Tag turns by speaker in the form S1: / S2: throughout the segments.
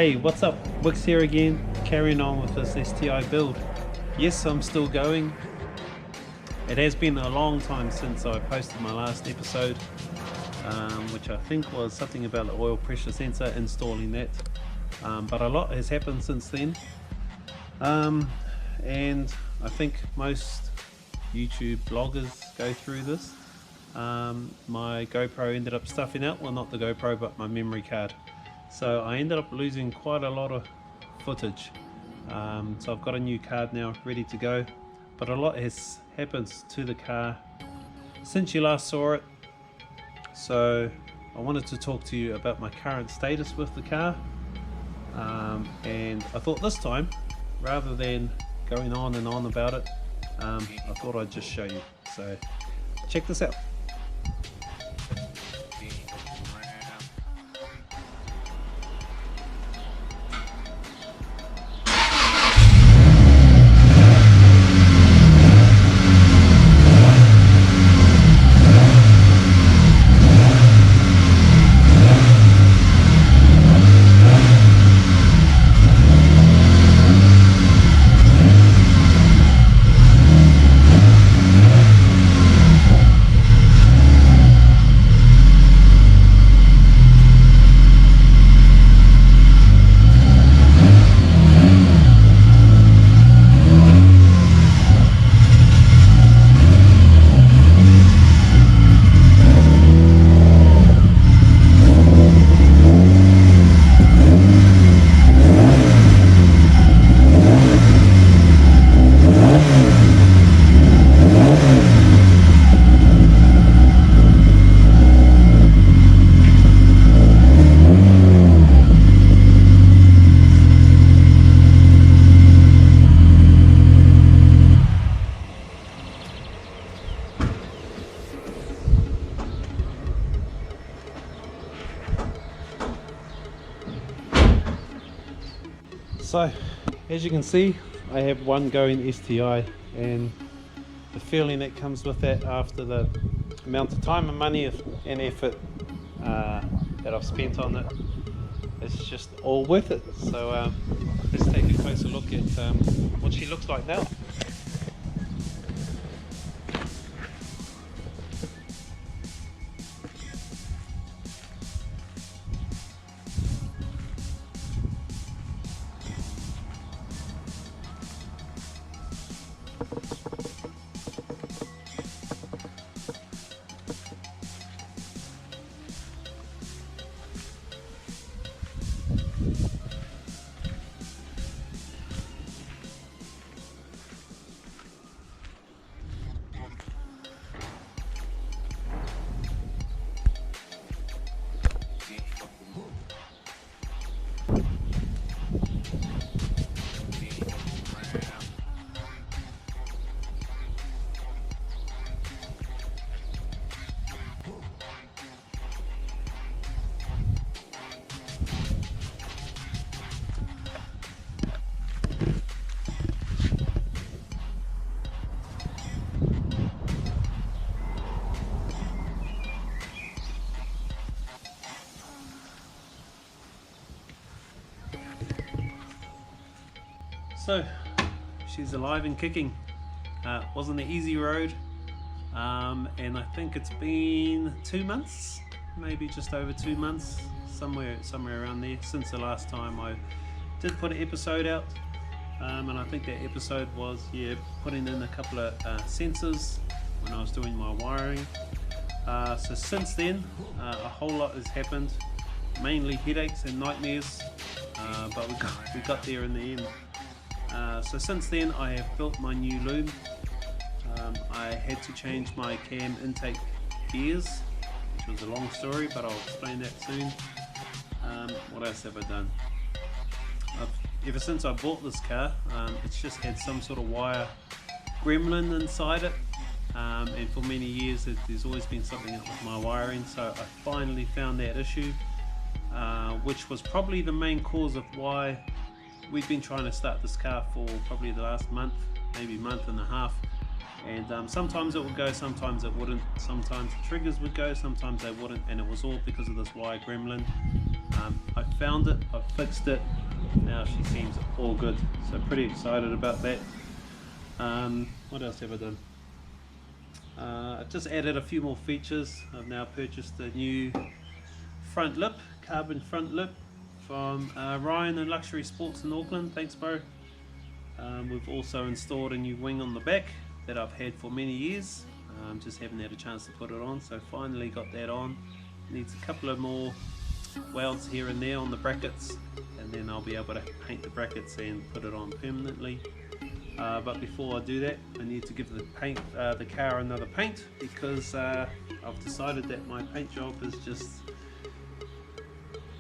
S1: Hey, what's up? Wix here again, carrying on with this STI build. Yes, I'm still going. It has been a long time since I posted my last episode, which I think was something about the oil pressure sensor, installing that. But a lot has happened since then. And I think most YouTube bloggers go through this. My GoPro ended up stuffing out, well, not the GoPro, but my memory card. So I ended up losing quite a lot of footage. So I've got a new card now ready to go, but a lot has happened to the car since you last saw it. So I wanted to talk to you about my current status with the car, and I thought this time, rather than going on and on about it, I thought I'd just show you. So check this out. So, as you can see, I have one going STI, and the feeling that comes with that after the amount of time and money and effort that I've spent on it, it's just all worth it. So let's take a closer look at what she looks like now. So she's alive and kicking. Wasn't an easy road, and I think it's been 2 months, maybe just over 2 months, somewhere around there, since the last time I did put an episode out. And I think that episode was putting in a couple of sensors when I was doing my wiring. So since then a whole lot has happened, mainly headaches and nightmares, but we got there in the end. So since then I have built my new loom. I had to change my cam intake gears, which was a long story, but I'll explain that soon. What else have I done? Ever since I bought this car, it's just had some sort of wire gremlin inside it, and for many years there's always been something up with my wiring. So I finally found that issue, which was probably the main cause of why we've been trying to start this car for probably the last month, maybe month and a half. And sometimes it would go, sometimes it wouldn't. Sometimes the triggers would go, sometimes they wouldn't, and it was all because of this wire gremlin. I found it, I've fixed it, now she seems all good, so pretty excited about that. What else have I done? I've just added a few more features. I've now purchased a new front lip, carbon front lip from Ryan and Luxury Sports in Auckland. Thanks, bro. We've also installed a new wing on the back that I've had for many years. Just haven't had a chance to put it on, so finally got that on. Needs a couple of more welds here and there on the brackets, and then I'll be able to paint the brackets and put it on permanently. But before I do that, I need to give the car another paint, because I've decided that my paint job is just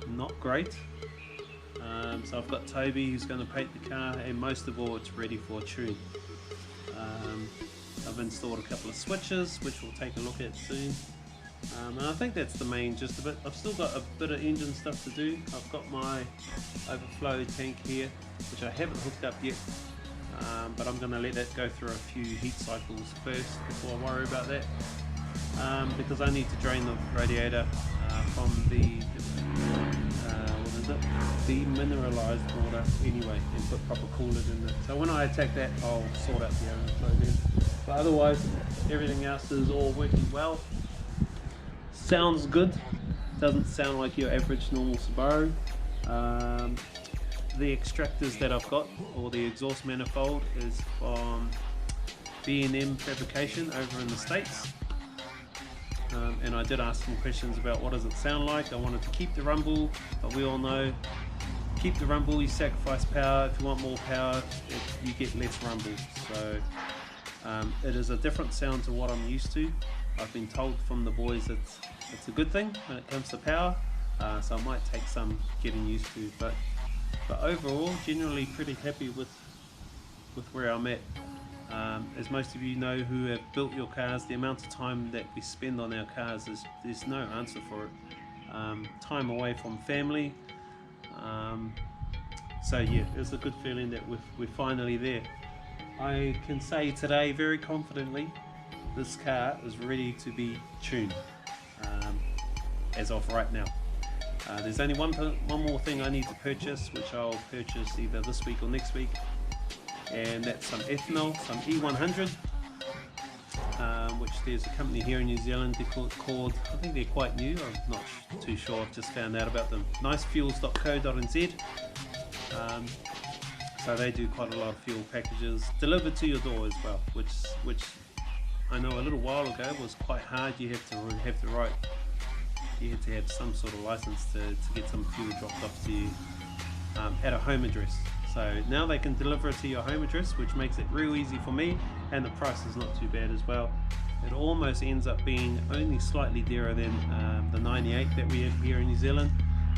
S1: not great. So I've got Toby who's going to paint the car, and most of all it's ready for a tune. I've installed a couple of switches which we'll take a look at soon, and I think that's the main gist of it. I've still got a bit of engine stuff to do. I've got my overflow tank here which I haven't hooked up yet, but I'm going to let that go through a few heat cycles first before I worry about that, because I need to drain the radiator from the demineralized water anyway, and put proper coolant in it. So when I attack that, I'll sort out the overflow then. But otherwise, everything else is all working well. Sounds good. Doesn't sound like your average normal Subaru. The extractors that I've got, or the exhaust manifold, is from B&M Fabrication over in the States. And I did ask some questions about what does it sound like. I wanted to keep the rumble, but we all know, keep the rumble, you sacrifice power. If you want more power, you get less rumble. So it is a different sound to what I'm used to. I've been told from the boys it's a good thing when it comes to power, so it might take some getting used to, but overall generally pretty happy with where I'm at. As most of you know who have built your cars, the amount of time that we spend on our cars there's no answer for it. Time away from family. So yeah, it's a good feeling that we're finally there. I can say today very confidently, this car is ready to be tuned as of right now. There's only one more thing I need to purchase, which I'll purchase either this week or next week, and that's some ethanol, some E100, which there's a company here in New Zealand called, I think they're quite new, I'm not too sure, I've just found out about them, nicefuels.co.nz. So they do quite a lot of fuel packages delivered to your door as well, which I know a little while ago was quite hard. You had to have some sort of license to get some fuel dropped off to you at a home address. So now they can deliver it to your home address, which makes it real easy for me, and the price is not too bad as well. It almost ends up being only slightly dearer than the 98 that we have here in New Zealand,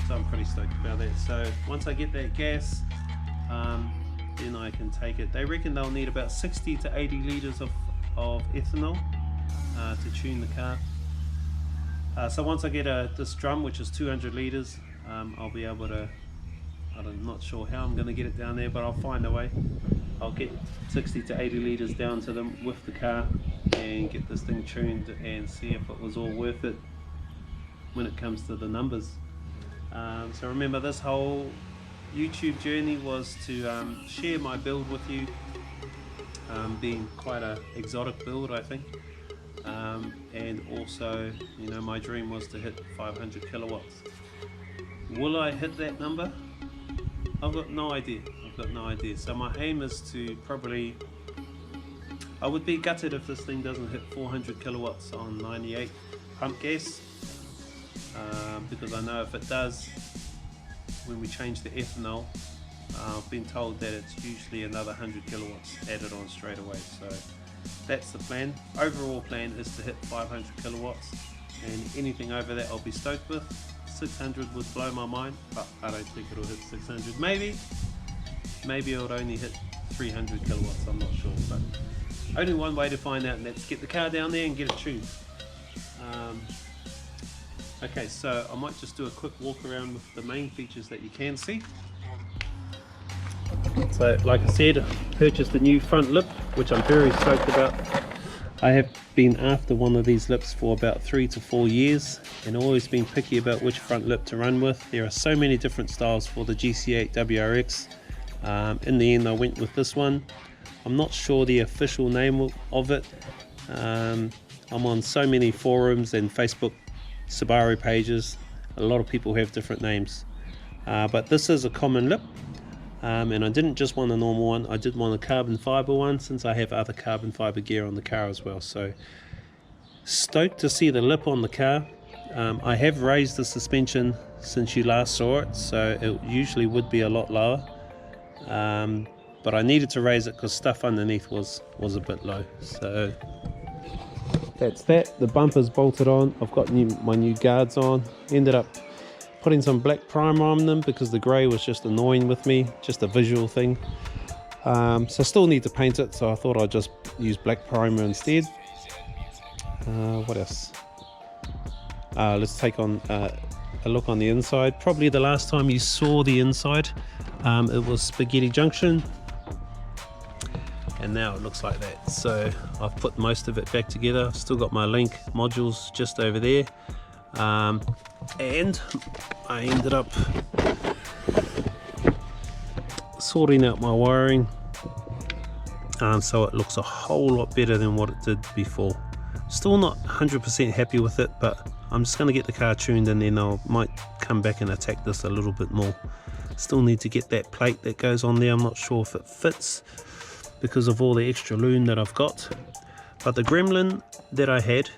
S1: so I'm pretty stoked about that. So once I get that gas, then I can take it. They reckon they'll need about 60 to 80 litres of ethanol to tune the car. So once I get this drum, which is 200 litres, I'll be able to, I'm not sure how I'm going to get it down there, but I'll find a way. I'll get 60 to 80 litres down to them with the car and get this thing tuned and see if it was all worth it when it comes to the numbers. So remember, this whole YouTube journey was to share my build with you, being quite an exotic build, I think. And also, you know, my dream was to hit 500 kilowatts. Will I hit that number? I've got no idea. So my aim is to probably, I would be gutted if this thing doesn't hit 400 kilowatts on 98 pump gas, because I know if it does, when we change the ethanol, I've been told that it's usually another 100 kilowatts added on straight away. So that's the plan. Overall plan is to hit 500 kilowatts, and anything over that I'll be stoked with. 600 would blow my mind, but I don't think it'll hit 600. Maybe it'll only hit 300 kilowatts, I'm not sure, but only one way to find out, and that's get the car down there and get it tuned. Okay, so I might just do a quick walk around with the main features that you can see. So like I said, purchased a new front lip, which I'm very stoked about. I have been after one of these lips for about 3 to 4 years and always been picky about which front lip to run with. There are so many different styles for the GC8 WRX. In the end I went with this one. I'm not sure the official name of it. I'm on so many forums and Facebook Subaru pages. A lot of people have different names. But this is a common lip. And I didn't just want a normal one, I did want a carbon fiber one, since I have other carbon fiber gear on the car as well. So stoked to see the lip on the car. I have raised the suspension since you last saw it, so it usually would be a lot lower, but I needed to raise it because stuff underneath was a bit low. So that's that. The bumper's bolted on. I've got my new guards on. Ended up putting some black primer on them because the grey was just annoying with me, just a visual thing. So still need to paint it, so I thought I'd just use black primer instead. What else? Let's take on a look on the inside. Probably the last time you saw the inside, it was Spaghetti Junction, and now it looks like that. So I've put most of it back together. I've still got my link modules just over there. And I ended up sorting out my wiring, so it looks a whole lot better than what it did before. Still not 100% happy with it, but I'm just going to get the car tuned and then I might come back and attack this a little bit more. Still need to get that plate that goes on there. I'm not sure if it fits because of all the extra loom that I've got, but the gremlin that I had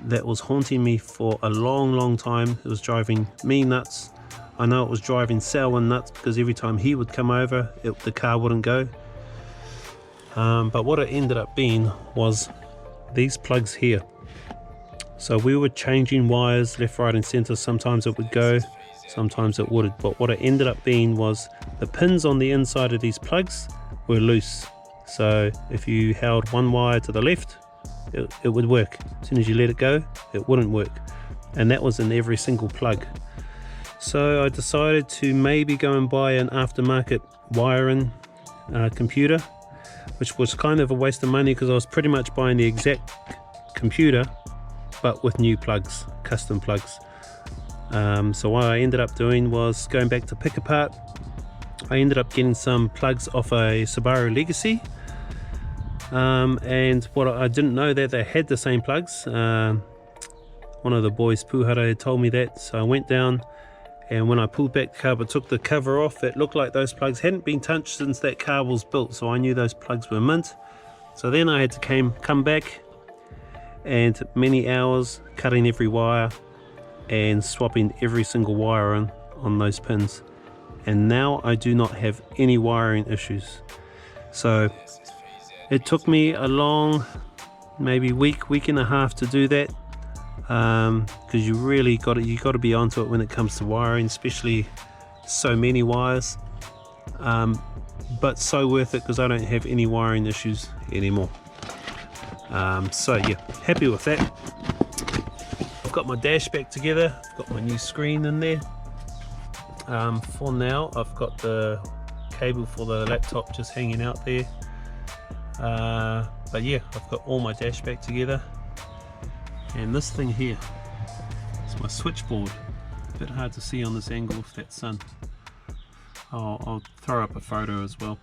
S1: that was haunting me for a long time, it was driving me nuts. I know it was driving Selwyn nuts because every time he would come over the car wouldn't go. But what it ended up being was these plugs here. So we were changing wires left, right and center. Sometimes it would go, sometimes it wouldn't, but what it ended up being was the pins on the inside of these plugs were loose. So if you held one wire to the left, it would work. As soon as you let it go, it wouldn't work, and that was in every single plug. So I decided to maybe go and buy an aftermarket wiring computer, which was kind of a waste of money because I was pretty much buying the exact computer but with new plugs, custom plugs. So what I ended up doing was going back to pick apart. I ended up getting some plugs off a Subaru Legacy. And what I didn't know that they had the same plugs. One of the boys, Puhara, had told me that, so I went down, and when I pulled back the car but took the cover off, it looked like those plugs hadn't been touched since that car was built, so I knew those plugs were mint. So then I had to come back, and many hours cutting every wire and swapping every single wire on those pins, and now I do not have any wiring issues. So it took me a long, maybe week and a half to do that, because you really got to be onto it when it comes to wiring, especially so many wires. But so worth it because I don't have any wiring issues anymore. So yeah, happy with that. I've got my dash back together. I've got my new screen in there. For now, I've got the cable for the laptop just hanging out there. But yeah, I've got all my dash back together, and this thing here is my switchboard. A bit hard to see on this angle with that sun. I'll throw up a photo as well.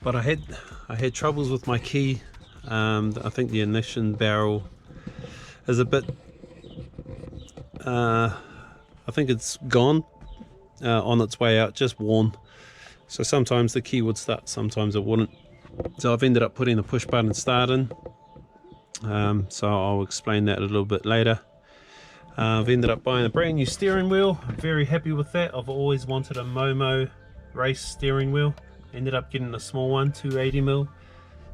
S1: But I had troubles with my key. I think the ignition barrel is a bit I think it's gone, on its way out, just worn. So sometimes the key would start, sometimes it wouldn't. So I've ended up putting a push button start in. So I'll explain that a little bit later. I've ended up buying a brand new steering wheel. I'm very happy with that. I've always wanted a Momo race steering wheel. Ended up getting a small one, 280mm.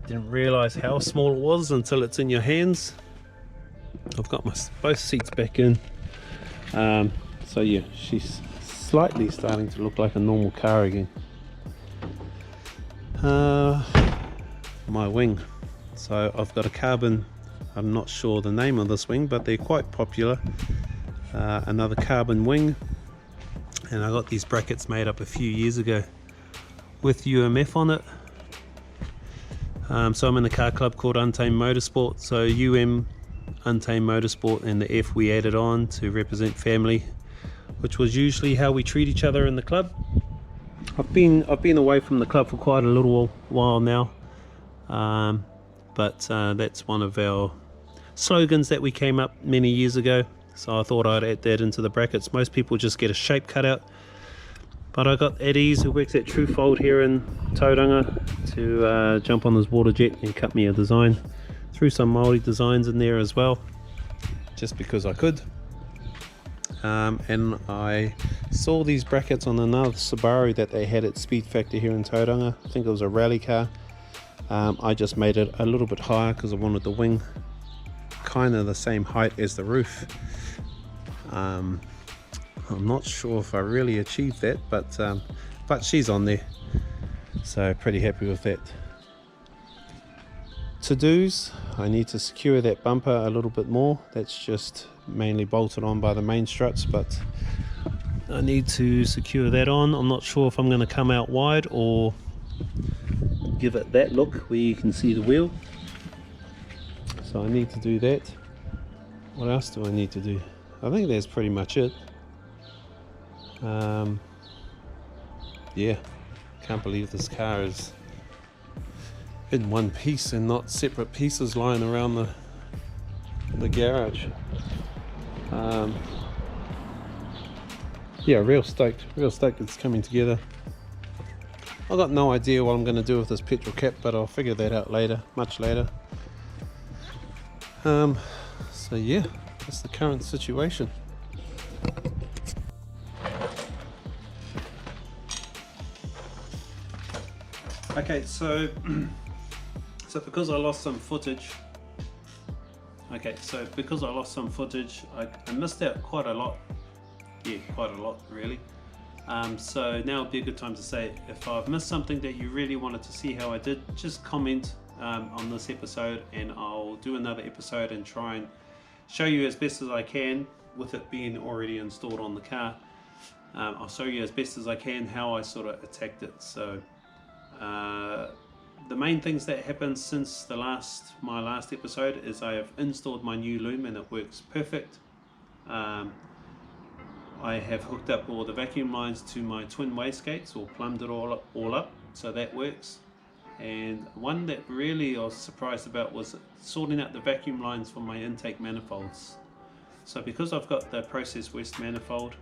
S1: Didn't realize how small it was until it's in your hands. I've got both seats back in. So yeah, she's slightly starting to look like a normal car again. My wing. So I've got a carbon, I'm not sure the name of this wing, but they're quite popular. Another carbon wing, and I got these brackets made up a few years ago with UMF on it. So I'm in the car club called Untamed Motorsport, so UM Untamed Motorsport and the F we added on to represent family, which was usually how we treat each other in the club. I've been away from the club for quite a little while now, but that's one of our slogans that we came up many years ago, so I thought I'd add that into the brackets. Most people just get a shape cut out, but I got Eddie's, who works at Truefold here in Tauranga, to jump on this water jet and cut me a design. Threw some Māori designs in there as well, just because I could. And I saw these brackets on another Subaru that they had at Speed Factor here in Tauranga. I think it was a rally car. I just made it a little bit higher because I wanted the wing kind of the same height as the roof. I'm not sure if I really achieved that, but she's on there, so pretty happy with that. To-dos, I need to secure that bumper a little bit more. That's just mainly bolted on by the main struts, but I need to secure that on. I'm not sure if I'm going to come out wide or give it that look where you can see the wheel, so I need to do that. What else do I need to do? I think that's pretty much it. Yeah, can't believe this car is in one piece and not separate pieces lying around the garage. Yeah, real stoked it's coming together. I've got no idea what I'm going to do with this petrol cap, but I'll figure that out later, much later. So yeah, that's the current situation. Okay, so because I lost some footage, I missed out quite a lot. Yeah, quite a lot really. So now would be a good time to say, if I've missed something that you really wanted to see how I did, just comment on this episode, and I'll do another episode and try and show you as best as I can, with it being already installed on the car. I'll show you as best as I can how I sort of attacked it. So the main things that happened since my last episode is I have installed my new loom and it works perfect. I have hooked up all the vacuum lines to my twin wastegates, or plumbed it all up, so that works. And one that really I was surprised about was sorting out the vacuum lines for my intake manifolds. So because I've got the Process West manifold,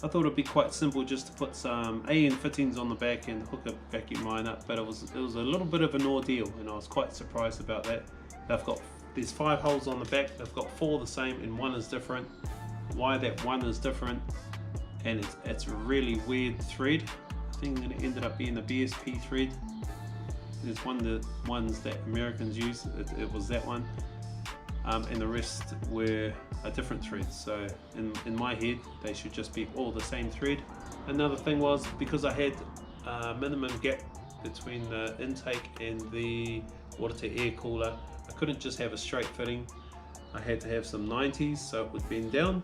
S1: I thought it'd be quite simple just to put some AN fittings on the back and hook a vacuum line up, but it was a little bit of an ordeal, and I was quite surprised about that. There's 5 holes on the back, they've got 4 the same and 1 is different. Why that one is different, and it's a really weird thread. I think it ended up being the BSP thread. There's one of the ones that Americans use, it was that one, and the rest were a different thread. So in my head they should just be all the same thread. Another thing was, because I had a minimum gap between the intake and the water to air cooler, I couldn't just have a straight fitting. I had to have some 90s so it would bend down.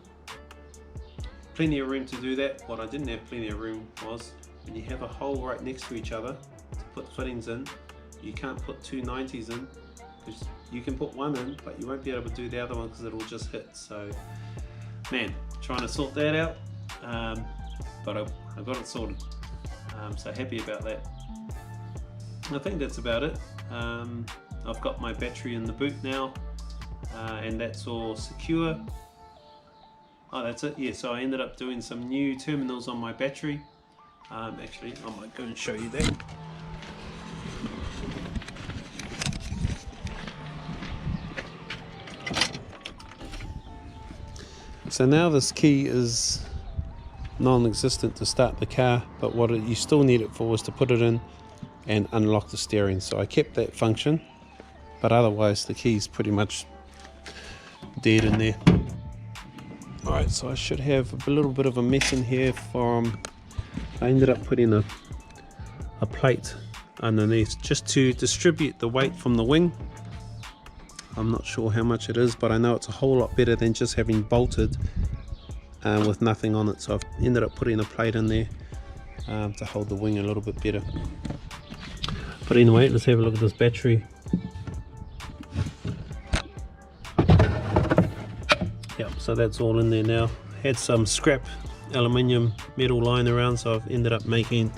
S1: Plenty of room to do that. What I didn't have plenty of room was, when you have a hole right next to each other to put fittings in, you can't put 2 90s in, because you can put one in but you won't be able to do the other one because it'll just hit. So man, trying to sort that out, but I got it sorted, so happy about that. I think that's about it. I've got my battery in the boot now, and that's all secure. Oh, that's it. Yeah, so I ended up doing some new terminals on my battery. Actually, I might go and show you that. So now this key is non-existent to start the car, but what you still need it for is to put it in and unlock the steering. So I kept that function, but otherwise the key's pretty much dead in there. Alright, so I should have a little bit of a mess in here from, I ended up putting a plate underneath just to distribute the weight from the wing. I'm not sure how much it is, but I know it's a whole lot better than just having bolted with nothing on it. So I've ended up putting a plate in there to hold the wing a little bit better. But anyway, let's have a look at this battery. Yep, so that's all in there now. Had some scrap aluminium metal lying around, so I've ended up making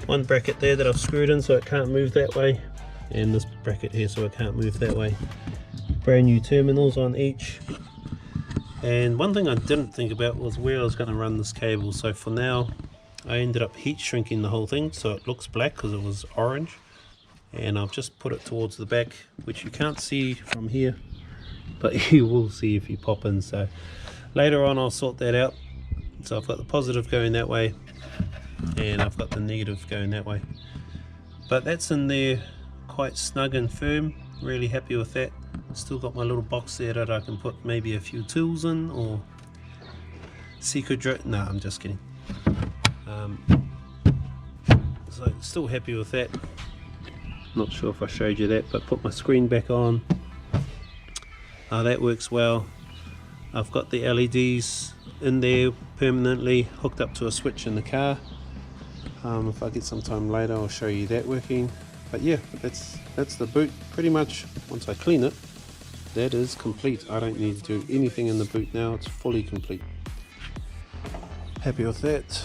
S1: one bracket there that I've screwed in so it can't move that way, and this bracket here so it can't move that way. Brand new terminals on each. And one thing I didn't think about was where I was going to run this cable. So for now I ended up heat shrinking the whole thing so it looks black because it was orange, and I've just put it towards the back, which you can't see from here, but you will see if you pop in. So later on I'll sort that out. So I've got the positive going that way and I've got the negative going that way, but that's in there quite snug and firm. Really happy with that. Still got my little box there that I can put maybe a few tools in, or secret drill. No, I'm just kidding. So still happy with that. Not sure if I showed you that, but put my screen back on. That works well. I've got the LEDs in there permanently hooked up to a switch in the car. If I get some time later I'll show you that working. But yeah, that's the boot pretty much. Once I clean it, that is complete. I don't need to do anything in the boot now. It's fully complete. Happy with that.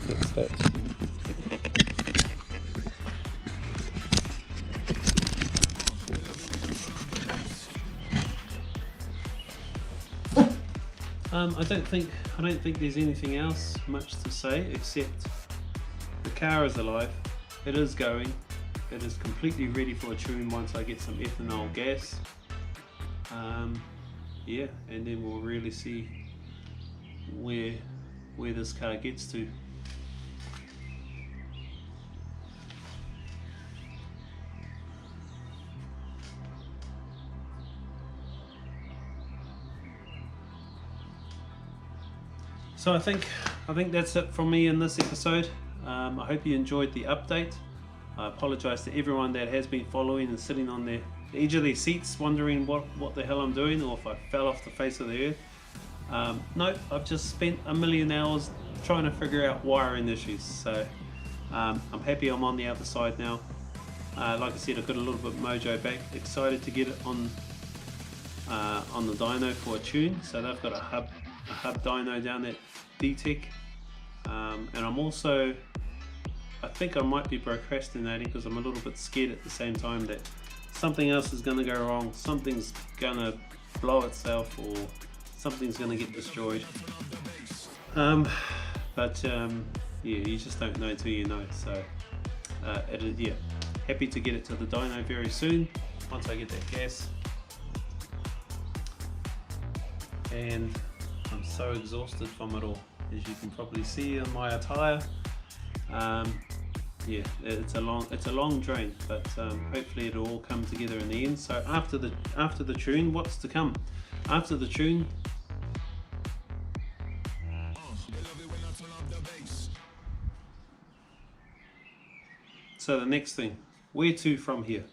S1: That's that. I don't think there's anything else much to say, except the car is alive. It is going. It is completely ready for a tune once I get some ethanol gas. Yeah, and then we'll really see where this car gets to. So I think that's it from me in this episode. I hope you enjoyed the update. I apologise to everyone that has been following and sitting on the edge of their seats wondering what the hell I'm doing, or if I fell off the face of the earth. No, I've just spent a million hours trying to figure out wiring issues. So I'm happy I'm on the other side now. Like I said, I've got a little bit of mojo back. Excited to get it on the dyno for a tune. So they've got a hub dyno down at DTEC, and I'm also, I think I might be procrastinating because I'm a little bit scared at the same time that something else is going to go wrong, something's going to blow itself, or something's going to get destroyed. Yeah, you just don't know till you know. So yeah, happy to get it to the dyno very soon once I get that gas. And I'm so exhausted from it all, as you can probably see on my attire. Yeah, it's a long drain, but hopefully it'll all come together in the end. So after the tune, what's to come? After the tune, so the next thing, where to from here?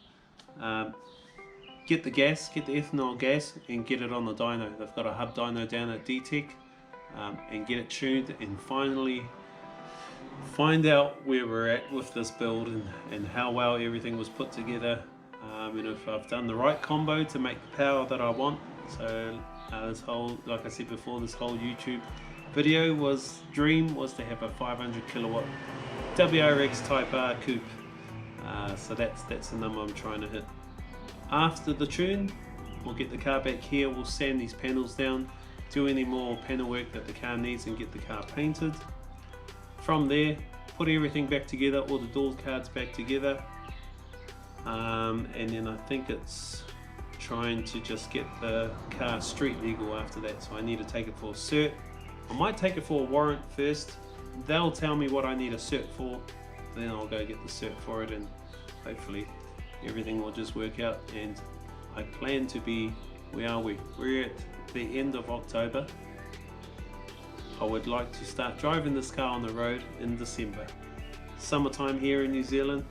S1: Get the gas, get the ethanol gas, and get it on the dyno. They've got a hub dyno down at DTEC, and get it tuned, and finally find out where we're at with this build, and how well everything was put together, and if I've done the right combo to make the power that I want. So this whole, like I said before, this whole YouTube video dream was to have a 500 kilowatt WRX Type R Coupe. So that's the number I'm trying to hit. After the tune, we'll get the car back here, we'll sand these panels down, do any more panel work that the car needs, and get the car painted. From there, put everything back together, all the door cards back together, and then I think it's trying to just get the car street legal after that. So I need to take it for a cert. I might take it for a warrant first. They'll tell me what I need a cert for, then I'll go get the cert for it, and hopefully everything will just work out. And I plan to be, where are we? We're at the end of October. I would like to start driving this car on the road in December. Summertime here in New Zealand.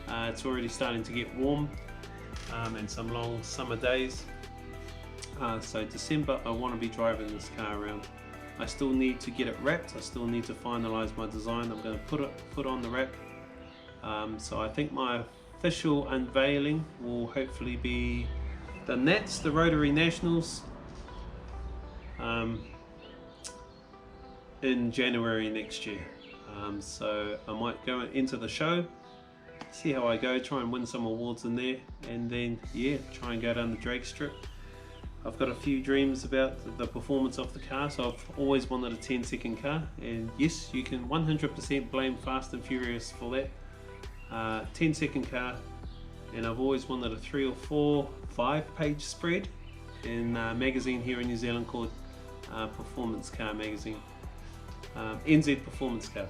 S1: It's already starting to get warm, and some long summer days. So December, I want to be driving this car around. I still need to get it wrapped. I still need to finalize my design. I'm going to put on the wrap. So I think my official unveiling will hopefully be the Nats, the Rotary Nationals, in January next year. So I might go into the show, see how I go, try and win some awards in there, and then yeah, try and go down the drag strip. I've got a few dreams about the performance of the car, so I've always wanted a 10-second car, and yes, you can 100% blame Fast and Furious for that. 10-second car, and I've always wanted a 3 or 4, 5-page spread in a magazine here in New Zealand called Performance Car Magazine, NZ Performance Car.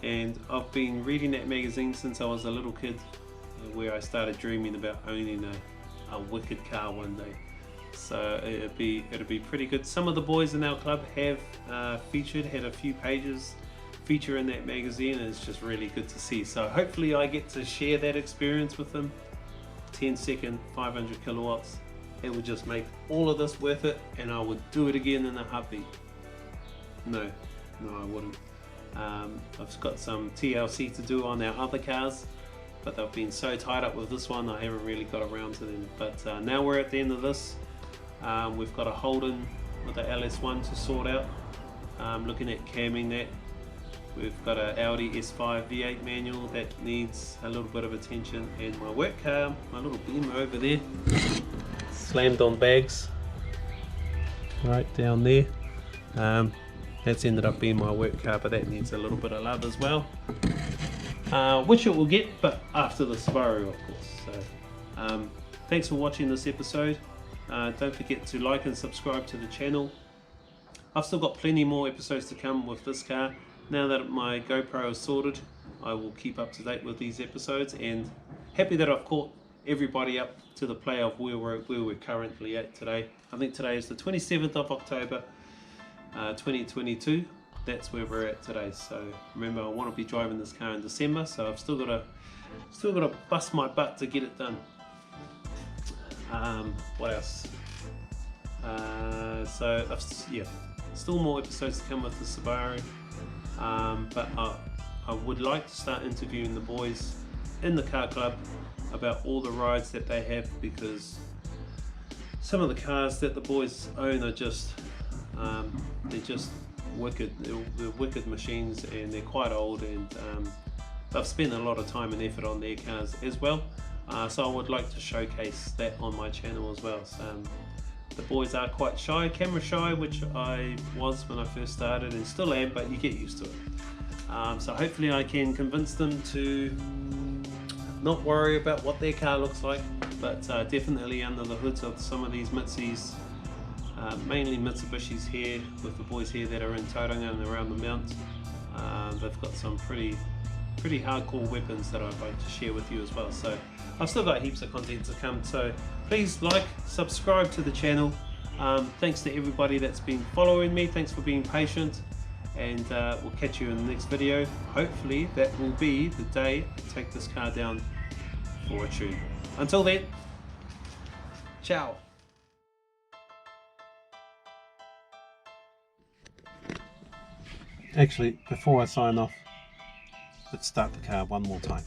S1: And I've been reading that magazine since I was a little kid, where I started dreaming about owning a wicked car one day. So it'd be pretty good. Some of the boys in our club have had a few pages feature in that magazine, and it's just really good to see. So hopefully I get to share that experience with them. 10-second, 500 kilowatts. It would just make all of this worth it, and I would do it again in a heartbeat. No, I wouldn't. I've got some TLC to do on our other cars, but they've been so tied up with this one I haven't really got around to them. But now we're at the end of this. We've got a Holden with the LS1 to sort out. Looking at camming that. We've got an Audi S5 V8 manual that needs a little bit of attention, and my work car, my little Beamer over there, slammed on bags right down there. That's ended up being my work car, but that needs a little bit of love as well, which it will get, but after the Subaru, of course. So thanks for watching this episode. Don't forget to like and subscribe to the channel. I've still got plenty more episodes to come with this car. Now that my GoPro is sorted, I will keep up to date with these episodes, and happy that I've caught everybody up to the play of where we're currently at today. I think today is the 27th of October 2022. That's where we're at today. So remember, I want to be driving this car in December, so I've still got to bust my butt to get it done. What else? Still more episodes to come with the Subaru. But I would like to start interviewing the boys in the car club about all the rides that they have, because some of the cars that the boys own are just they're just wicked. They're wicked machines, and they're quite old, and they've spent a lot of time and effort on their cars as well. So I would like to showcase that on my channel as well. So, the boys are quite shy, camera shy, which I was when I first started and still am, but you get used to it. So hopefully I can convince them to not worry about what their car looks like, but definitely under the hoods of some of these Mitsubishis, mainly Mitsubishis here, with the boys here that are in Tauranga and around the mount. They've got some pretty hardcore weapons that I'd like to share with you as well. So I've still got heaps of content to come, so please like, subscribe to the channel. Thanks to everybody that's been following me. Thanks for being patient, and we'll catch you in the next video. Hopefully that will be the day I take this car down for a tune. Until then, ciao. Actually, before I sign off, let's start the car one more time.